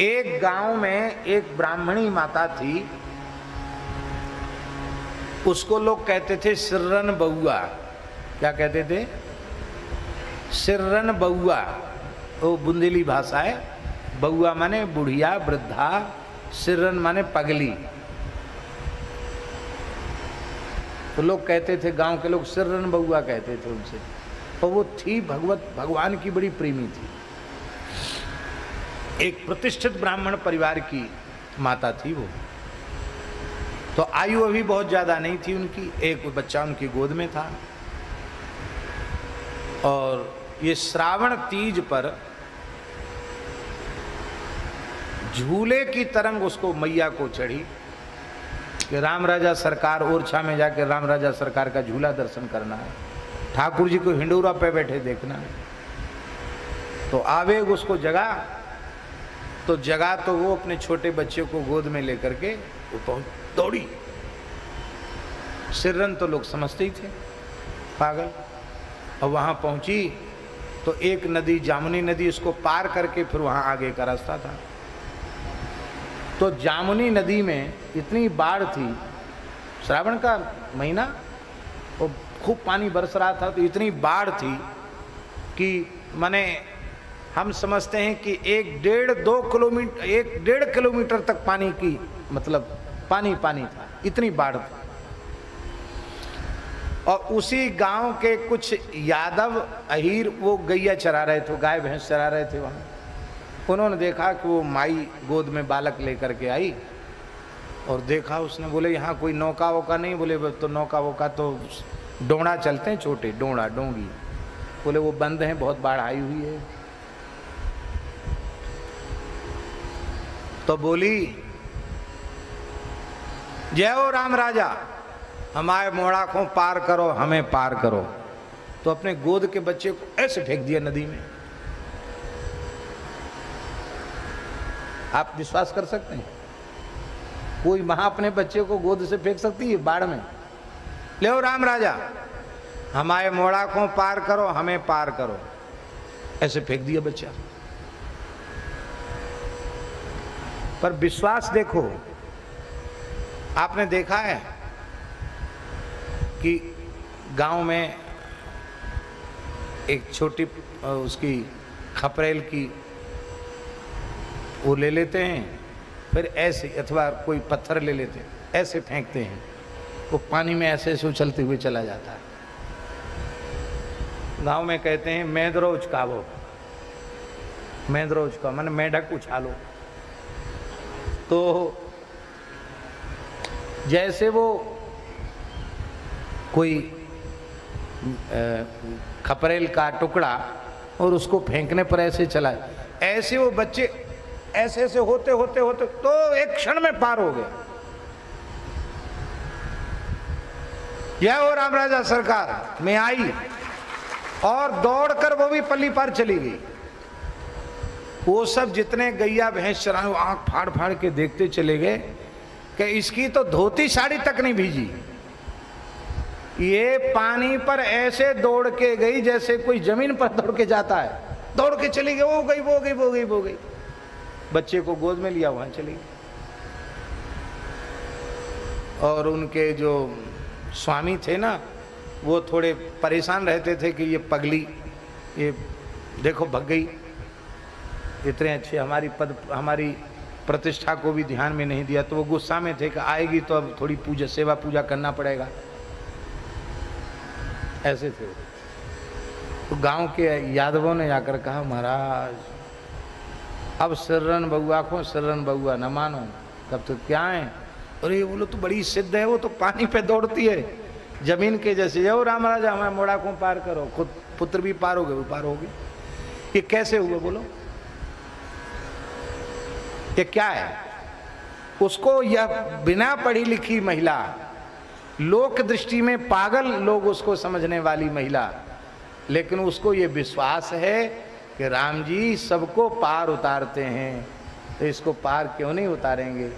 एक गांव में एक ब्राह्मणी माता थी, उसको लोग कहते थे सिर्रन बउआ। क्या कहते थे? सिर्रन बउआ। वो बुंदेली भाषा है। बउआ माने बुढ़िया, वृद्धा। सिर्रन माने पगली। तो लोग कहते थे, गांव के लोग सिर्रन बउआ कहते थे उनसे। और वो थी भगवान की बड़ी प्रेमी थी। एक प्रतिष्ठित ब्राह्मण परिवार की माता थी वो। तो आयु अभी बहुत ज्यादा नहीं थी उनकी। एक बच्चा उनकी गोद में था। और ये श्रावण तीज पर झूले की तरंग उसको मैया को चढ़ी कि राम राजा सरकार ओरछा में जाकर राम राजा सरकार का झूला दर्शन करना है, ठाकुर जी को हिंडूरा पे बैठे देखना है। तो आवेग उसको जगा। तो जगा तो वो अपने छोटे बच्चे को गोद में लेकर के वो दौड़ी। सिर्रन तो लोग समझते ही थे पागल। और वहां पहुंची तो एक नदी, जामुनी नदी, उसको पार करके फिर वहां आगे का रास्ता था। तो जामुनी नदी में इतनी बाढ़ थी, श्रावण का महीना, वो खूब पानी बरस रहा था। तो इतनी बाढ़ थी कि माने हम समझते हैं कि 1.5 किलोमीटर तक पानी की मतलब पानी था, इतनी बाढ़ थी। और उसी गांव के कुछ यादव अहीर वो गैया चरा रहे थे, गाय भैंस चरा रहे थे वहां। उन्होंने देखा कि वो माई गोद में बालक लेकर के आई और देखा उसने। बोले यहाँ कोई नौका वोका नहीं? बोले तो नौका वोका तो डोंगा चलते हैं, छोटे डोंगा डोंगी। बोले वो बंद हैं, बहुत बाढ़ आई हुई है। तो बोली, जय हो राम राजा, हमारे मोड़ा को पार करो, हमें पार करो। तो अपने गोद के बच्चे को ऐसे फेंक दिया नदी में। आप विश्वास कर सकते हैं? कोई मां अपने बच्चे को गोद से फेंक सकती है बाढ़ में? ले हो राम राजा, हमारे मोड़ा को पार करो, हमें पार करो। ऐसे फेंक दिया बच्चा। पर विश्वास देखो, आपने देखा है कि गांव में एक छोटी उसकी खपरेल की वो ले लेते हैं, फिर ऐसे, अथवा कोई पत्थर ले लेते हैं, ऐसे फेंकते हैं, वो पानी में ऐसे ऐसे उछलते हुए चला जाता है। गांव में कहते हैं मेंदरो उचकावो। मेंदरो उचकाओ माने मेढक उछालो। तो जैसे वो कोई खपरेल का टुकड़ा और उसको फेंकने पर ऐसे चला, ऐसे वो बच्चे ऐसे ऐसे होते होते होते तो एक क्षण में पार हो गए। यह हो राम राजा सरकार में आई और दौड़कर वो भी पल्ली पार चली गई। वो सब जितने गैया भैंस चराए आंख फाड़ फाड़ के देखते चले गए कि इसकी तो धोती साड़ी तक नहीं भीजी। ये पानी पर ऐसे दौड़ के गई जैसे कोई जमीन पर दौड़ के जाता है। दौड़ के चली गई, वो गई वो गई वो गई वो गई। बच्चे को गोद में लिया, वहां चली गई। और उनके जो स्वामी थे ना, वो थोड़े परेशान रहते थे कि ये पगली, ये देखो भग गई। इतने अच्छे हमारी प्रतिष्ठा को भी ध्यान में नहीं दिया। तो वो गुस्सा में थे कि आएगी तो अब थोड़ी पूजा सेवा पूजा करना पड़ेगा। ऐसे थे। तो गांव के यादवों ने जाकर कहा, महाराज अब सिर्रन बउआ को सिर्रन बउआ न मानो, तब तो क्या है? अरे बोलो तो बड़ी सिद्ध है, वो तो पानी पे दौड़ती है जमीन के जैसे। जाओ राम राजा, हमारे मोड़ा को पार करो। खुद पुत्र भी पार हो गए, वो पार हो गए। ये कैसे हुआ बोलो? ये क्या है? उसको यह बिना पढ़ी लिखी महिला, लोक दृष्टि में पागल लोग उसको समझने वाली महिला, लेकिन उसको ये विश्वास है कि राम जी सबको पार उतारते हैं, तो इसको पार क्यों नहीं उतारेंगे?